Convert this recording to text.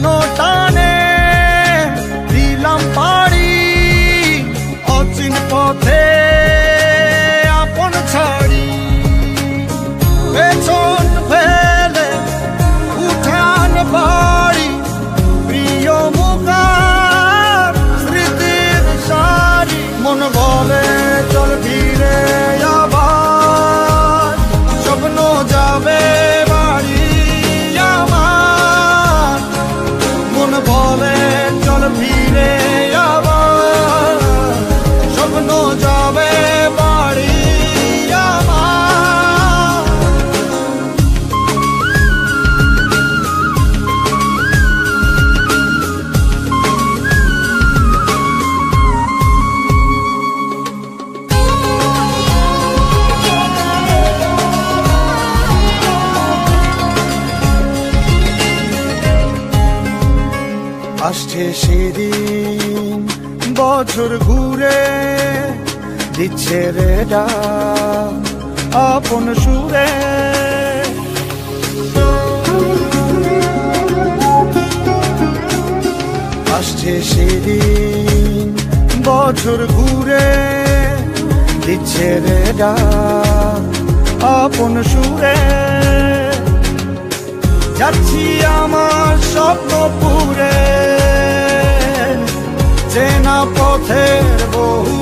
কোনো টানে দিলাম পাড়ি অচিন পথে আপন ছাড়ি, পেছন ফেলে উঠান বাড়ি প্রিয় মুখার স্মৃতির সারি। মন বলে চল ফিরে আবার, স্বপ্ন যাবে বাড়ি আমার। মন বলে চল ফিরে আবার, স্বপ্ন যাবে বাড়ি আমার। আসছে সেদিন বছর ঘুরে দিচ্ছে রে ডাক আপন সুরে। আসছে সেদিন বছর ঘুরে দিচ্ছে রে ডাক আপন সুরে। যাচ্ছি আমার স্বপ্নপুরে চেনা পথের বহু